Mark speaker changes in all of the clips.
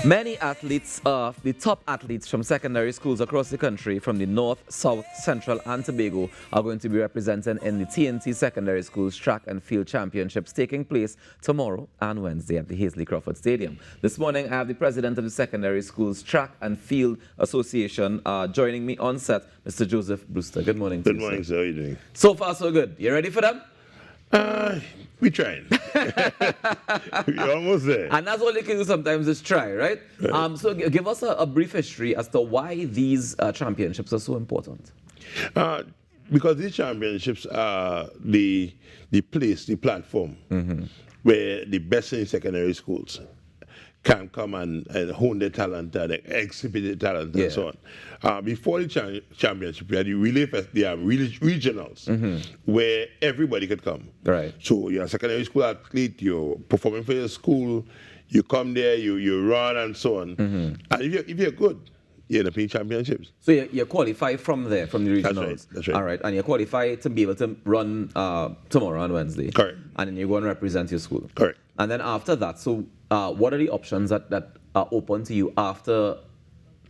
Speaker 1: Many athletes, the top athletes from secondary schools across the country, from the North, South, Central, and Tobago, are going to be represented in the TNT Secondary Schools Track and Field Championships taking place tomorrow and Wednesday at the Hazley Crawford Stadium. This morning, I have the president of the Secondary Schools Track and Field Association joining me on set, Mr. Joseph Brewster. Good morning to you.
Speaker 2: Good morning, sir. How are you doing?
Speaker 1: So far, so good. You ready for them?
Speaker 2: We're trying. We're almost there.
Speaker 1: And that's all you can do sometimes is try, right? So give us a brief history as to why these championships are so important.
Speaker 2: Because these championships are the place, the platform, where the best in secondary schools can come and hone their talent and exhibit their talent and so on. Before the championship, we had the regionals, where everybody could come.
Speaker 1: Right.
Speaker 2: So you're a secondary school athlete, you're performing for your school, you come there, you run and so on. And if you're good, you end up in championships.
Speaker 1: So you qualify from there, from the regionals.
Speaker 2: That's right.
Speaker 1: All right, and you qualify to be able to run tomorrow on Wednesday.
Speaker 2: Correct.
Speaker 1: And then you go and represent your school.
Speaker 2: Correct.
Speaker 1: And then after that, so what are the options that are open to you after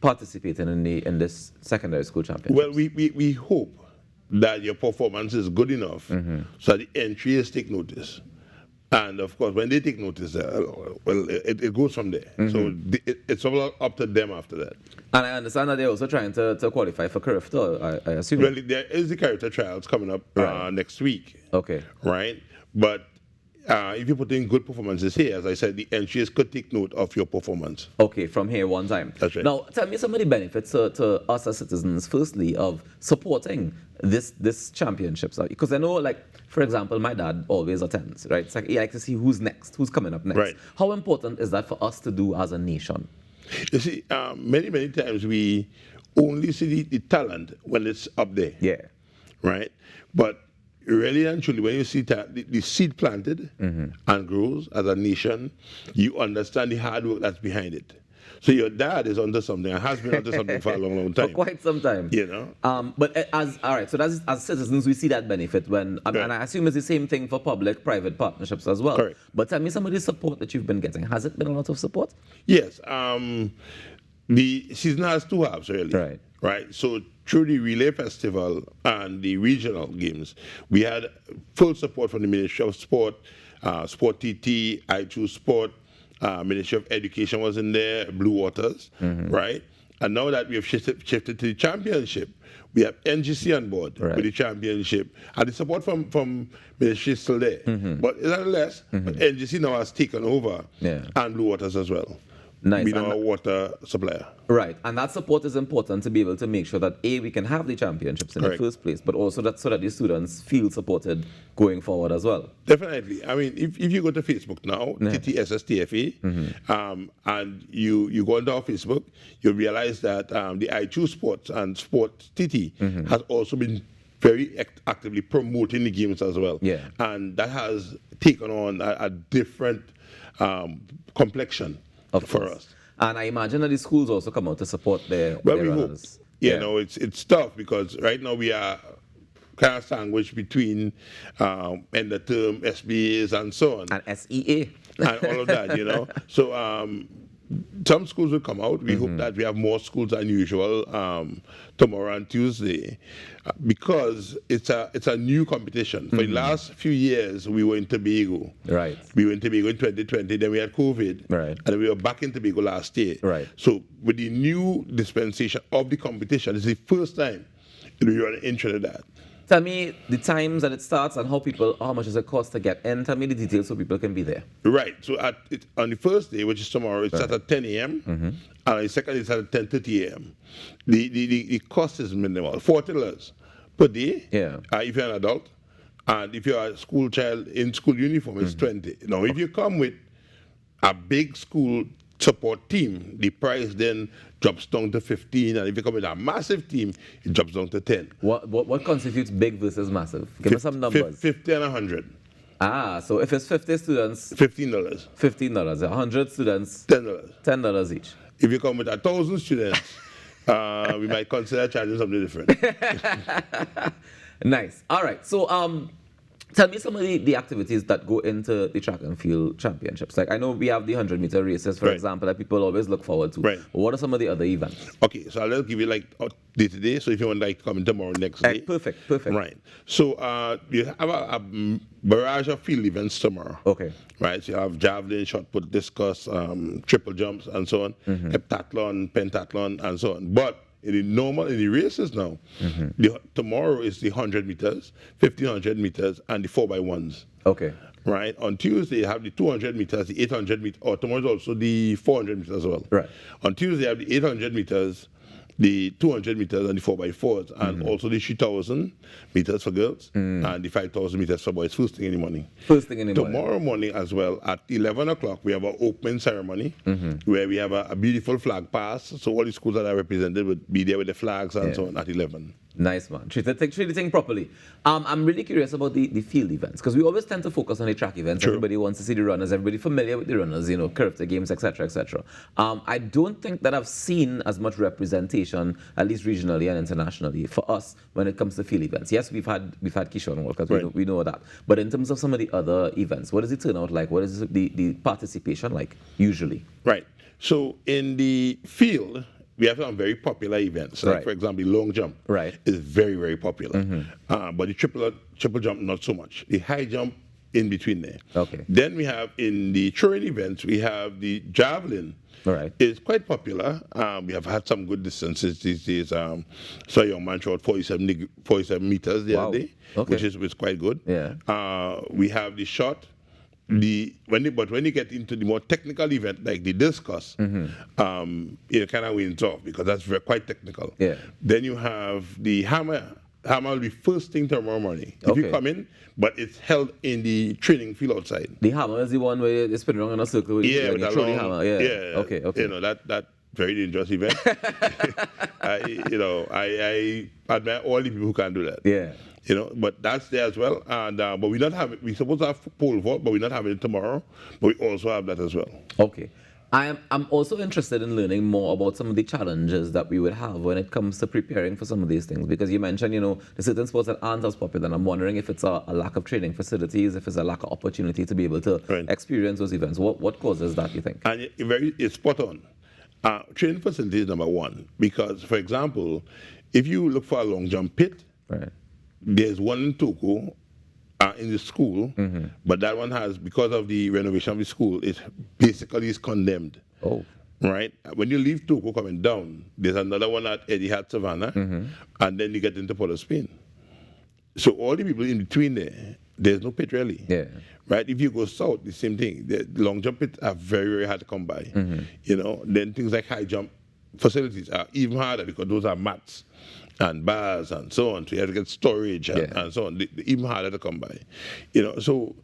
Speaker 1: participating in this secondary school championship?
Speaker 2: Well, we hope that your performance is good enough so that the entries take notice. And of course, when they take notice, it goes from there. So it's all up to them after that.
Speaker 1: And I understand that they're also trying to qualify for Carifta, I assume.
Speaker 2: Well, there is the character trials coming up next week.
Speaker 1: Okay.
Speaker 2: Right? But if you put in good performances here, as I said, the entries could take note of your performance.
Speaker 1: Okay, from here one time.
Speaker 2: That's right.
Speaker 1: Now, tell me some of the benefits to us as citizens, firstly, of supporting this championships. Because I know, like, for example, my dad always attends, right? It's like he likes to see who's next, who's coming up next.
Speaker 2: Right.
Speaker 1: How important is that for us to do as a nation?
Speaker 2: You see, many times we only see the talent when it's up there.
Speaker 1: Yeah.
Speaker 2: Right? But really and truly, when you see the seed planted and grows as a nation, you understand the hard work that's behind it. So your dad is onto something and has been onto something for a long time.
Speaker 1: For quite some time.
Speaker 2: You know?
Speaker 1: But as citizens, we see that benefit when, and I assume it's the same thing for public-private partnerships as well.
Speaker 2: Correct.
Speaker 1: But tell me some of the support that you've been getting. Has it been a lot of support?
Speaker 2: Yes. The season has two halves, really. Right. So through the Relay Festival and the regional games, we had full support from the Ministry of Sport, Sport TT, I2 Sport, Ministry of Education was in there, Blue Waters, right? And now that we have shifted to the championship, we have NGC on board with the championship, and the support from Ministry is still there. But nonetheless, but NGC now has taken over, and Blue Waters as well.
Speaker 1: Nice.
Speaker 2: Being our water supplier.
Speaker 1: Right, and that support is important to be able to make sure that we can have the championships in the first place, but also so that the students feel supported going forward as well.
Speaker 2: Definitely. I mean, if you go to Facebook now, TTSSTFA, and you go into our Facebook, you'll realize that the I2 Sports and Sport TT has also been very actively promoting the games as well.
Speaker 1: Yeah.
Speaker 2: And that has taken on a different complexion for us.
Speaker 1: And I imagine that the schools also come out to support their
Speaker 2: we
Speaker 1: runners.
Speaker 2: hope. You know, it's tough because right now we are kind of sandwiched between end of term SBAs and so on.
Speaker 1: And SEA.
Speaker 2: And all of that, you know. So some schools will come out. We hope that we have more schools than usual tomorrow and Tuesday, because it's a new competition. For the last few years, we were in Tobago.
Speaker 1: Right.
Speaker 2: We were in Tobago in 2020. Then we had COVID.
Speaker 1: Right.
Speaker 2: And we were back in Tobago last year.
Speaker 1: Right.
Speaker 2: So with the new dispensation of the competition, it's the first time we are in Trinidad.
Speaker 1: Tell me the times that it starts and how much does it cost to get in? Tell me the details so people can be there.
Speaker 2: Right. So on the first day, which is tomorrow, it starts at 10 a.m. And on the second day, it starts at 10:30 a.m. The cost is minimal, $40 per day.
Speaker 1: Yeah.
Speaker 2: If you're an adult, and if you're a school child in school uniform, it's $20. Now, if you come with a big school support team, the price then drops down to $15, and if you come with a massive team, it drops down to $10.
Speaker 1: What constitutes big versus massive? Give us some numbers.
Speaker 2: 50 and 100.
Speaker 1: So if it's 50 students,
Speaker 2: $15.
Speaker 1: $15. 100 students,
Speaker 2: $10.
Speaker 1: $10 each.
Speaker 2: If you come with 1,000 students, we might consider charging something different.
Speaker 1: Nice. All right. So Tell me some of the activities that go into the track and field championships. Like I know we have the 100-meter races, for example, that people always look forward to.
Speaker 2: Right.
Speaker 1: But what are some of the other events?
Speaker 2: Okay, so I'll give you like day to day. So if you want like come in tomorrow, next day.
Speaker 1: Perfect.
Speaker 2: Right. So you have a barrage of field events tomorrow.
Speaker 1: Okay.
Speaker 2: Right. So you have javelin, shot put, discus, triple jumps, and so on, heptathlon, pentathlon, and so on. But in the races now, tomorrow is the 100 meters, 1500 meters, and the 4x1s.
Speaker 1: Okay.
Speaker 2: Right. On Tuesday, you have the 200 meters, the 800 meters, or tomorrow is also the 400 meters as well.
Speaker 1: Right.
Speaker 2: On Tuesday, you have the 800 meters, the 200 meters, and the 4x4s, and also the 3,000 meters for girls, and the 5,000 meters for boys, first thing in the morning.
Speaker 1: First thing in the morning.
Speaker 2: Tomorrow morning as well, at 11 o'clock, we have our opening ceremony, where we have a beautiful flag pass. So all the schools that are represented would be there with the flags and so on at 11.
Speaker 1: Nice, man. Treat the thing properly. I'm really curious about the field events, because we always tend to focus on the track events.
Speaker 2: True.
Speaker 1: Everybody wants to see the runners. Everybody familiar with the runners, curved games, etc., etc. I don't think that I've seen as much representation, at least regionally and internationally, for us when it comes to field events. Yes, we've had Kishon Walker, we know that. But in terms of some of the other events, what does it turn out like? What is the participation like usually?
Speaker 2: Right. So in the field, we have some very popular events. Like, for example, the long jump is very, very popular. But the triple jump, not so much. The high jump, in between there.
Speaker 1: Okay.
Speaker 2: Then we have, in the throwing events, we have the javelin. It's quite popular. We have had some good distances these days. So a young man shot 47 meters the other day, which is quite good.
Speaker 1: Yeah.
Speaker 2: We have the shot. When you get into the more technical event like the discus, it kind of wins off because that's quite technical.
Speaker 1: Yeah.
Speaker 2: Then you have the hammer. Hammer will be first thing tomorrow morning. If you come in, but it's held in the training field outside.
Speaker 1: The hammer is the one where you spin around in a circle with
Speaker 2: you
Speaker 1: throw the hammer. Yeah.
Speaker 2: Yeah.
Speaker 1: Okay.
Speaker 2: That very dangerous event. I admire all the people who can do that.
Speaker 1: Yeah.
Speaker 2: But that's there as well. And but we're supposed to have pole vault, but we're not having it tomorrow. But we also have that as well.
Speaker 1: Okay. I'm also interested in learning more about some of the challenges that we would have when it comes to preparing for some of these things. Because you mentioned, the certain sports that aren't as popular. And I'm wondering if it's a lack of training facilities, if it's a lack of opportunity to be able to experience those events. What causes that, you think?
Speaker 2: And it's spot on. Training facilities, number one. Because, for example, if you look for a long jump pit, there's one in Toko in the school, but that one has, because of the renovation of the school, it basically is condemned.
Speaker 1: Oh.
Speaker 2: Right? When you leave Toko coming down, there's another one at Etihad Savannah, and then you get into Port of Spain. So all the people in between there's no pit really.
Speaker 1: Yeah.
Speaker 2: Right? If you go south, the same thing. The long jump pits are very, very hard to come by. Then things like high jump facilities are even harder because those are mats and bars and so on. So you have to get storage and so on. They're even harder to come by. So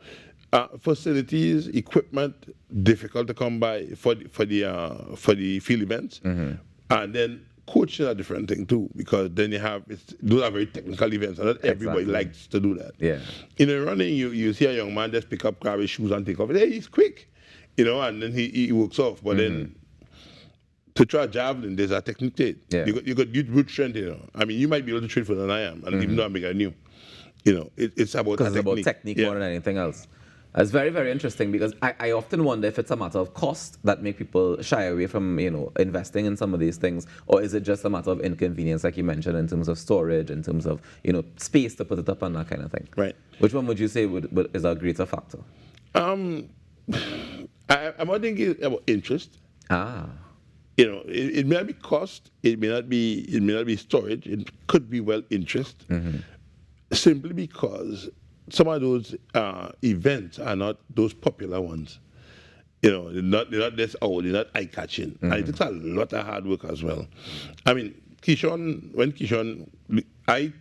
Speaker 2: facilities, equipment, difficult to come by for the field events. And then coaching is a different thing too, because then those are very technical events, and not everybody likes to do that.
Speaker 1: Yeah.
Speaker 2: In running, you see a young man just pick up, grab his shoes and take off. Hey, he's quick, and then he walks off. But then to try javelin, there's a technique to it.
Speaker 1: Yeah.
Speaker 2: You got brute strength, I mean, you might be able to train further than I am, and even though I'm bigger than you, it's about technique.
Speaker 1: It's about technique more than anything else. It's very, very interesting, because I often wonder if it's a matter of cost that make people shy away from, investing in some of these things, or is it just a matter of inconvenience, like you mentioned, in terms of storage, in terms of, space to put it up and that kind of thing.
Speaker 2: Right.
Speaker 1: Which one would you say is a greater factor?
Speaker 2: I'm not thinking about interest. It may not be cost, it may not be storage, it could be interest, simply because some of those events are not those popular ones. They're not this they're not eye-catching. And it takes a lot of hard work as well. I mean, I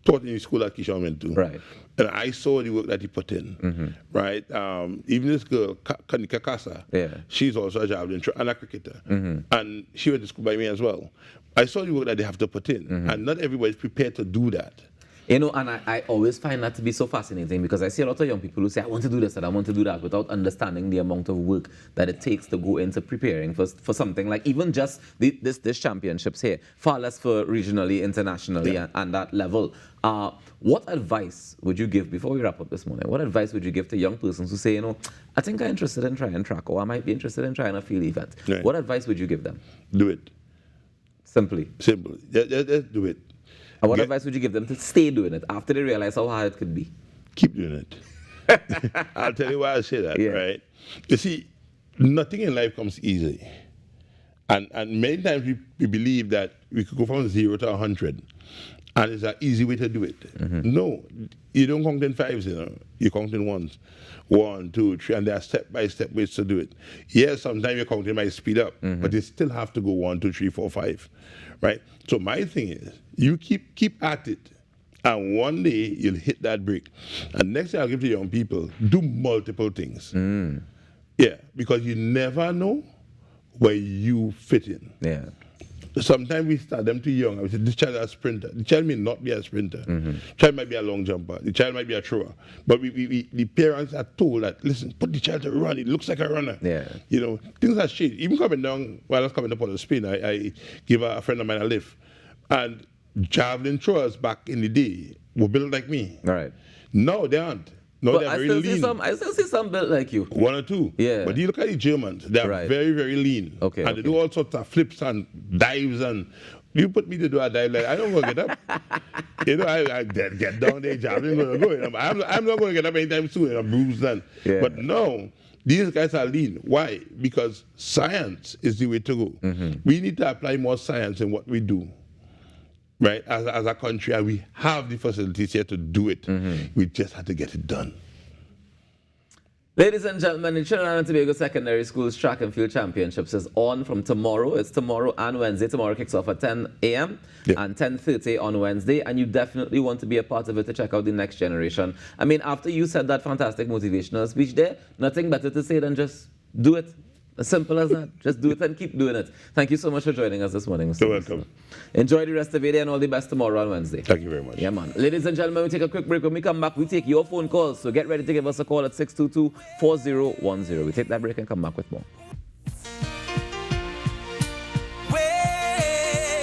Speaker 2: taught in the school that Kishon went to.
Speaker 1: Right.
Speaker 2: And I saw the work that he put in, right? Even this girl, Kanika Kasa, she's also a javelin and a cricketer. And she went to school by me as well. I saw the work that they have to put in, and not everybody's prepared to do that.
Speaker 1: You know, and I always find that to be so fascinating because I see a lot of young people who say, I want to do this and I want to do that without understanding the amount of work that it takes to go into preparing for something like even just this championships here, far less for regionally, internationally, and that level. What advice would you give, before we wrap up this morning, what advice would you give to young persons who say, you know, I think I'm interested in trying track, or I might be interested in trying a field event.
Speaker 2: Right.
Speaker 1: What advice would you give them?
Speaker 2: Do it.
Speaker 1: Simply.
Speaker 2: Simple. Just do it.
Speaker 1: And what advice would you give them to stay doing it after they realize how hard it could be?
Speaker 2: Keep doing it. I'll tell you why I say that, right? You see, nothing in life comes easy. And many times we believe that we could go from 0 to 100, and it's an easy way to do it. No, you don't count in fives, you know. You count in ones. 1, 2, 3, and there are step-by-step ways to do it. Yes, sometimes your counting might speed up, but you still have to go 1, 2, 3, 4, 5, right? So my thing is, you keep at it, and one day you'll hit that break. And next thing I'll give to young people, do multiple things. Yeah, because you never know where you fit in.
Speaker 1: Yeah.
Speaker 2: Sometimes we start them too young. I say, this child is a sprinter. The child may not be a sprinter. The child might be a long jumper. The child might be a thrower. But the parents are told that, listen, put the child to run. It looks like a runner.
Speaker 1: Yeah.
Speaker 2: You know, things have changed. Even coming down, while I was coming up on the spin, I give a friend of mine a lift. And javelin throwers back in the day were built like me.
Speaker 1: All right.
Speaker 2: No, they aren't. No, they're very lean.
Speaker 1: I still see some built like you.
Speaker 2: 1 or 2.
Speaker 1: Yeah.
Speaker 2: But you look at the Germans, they're very, very lean.
Speaker 1: Okay.
Speaker 2: And they do all sorts of flips and dives, and you put me to do a dive, like, I don't want to get up. You know, I get down there, javelin going to go. You know, I'm not going to get up anytime soon. I'm bruised then.
Speaker 1: Yeah.
Speaker 2: But no, these guys are lean. Why? Because science is the way to go. We need to apply more science in what we do. Right, as a country, and we have the facilities here to do it. We just have to get it done.
Speaker 1: Ladies and gentlemen, the Trinidad and Tobago Secondary Schools Track and Field Championships is on from tomorrow. It's tomorrow and Wednesday. Tomorrow kicks off at 10 a.m. and 10:30 on Wednesday, and you definitely want to be a part of it to check out the next generation. I mean, after you said that fantastic motivational speech there, nothing better to say than just do it. As simple as that. Just do it and keep doing it. Thank you so much for joining us this morning, Mr.
Speaker 2: You're welcome.
Speaker 1: Enjoy the rest of your day and all the best tomorrow on Wednesday.
Speaker 2: Thank you very much.
Speaker 1: Yeah, man. Ladies and gentlemen, we take a quick break. When we come back, we take your phone calls. So get ready to give us a call at 622-4010. We take that break and come back with more.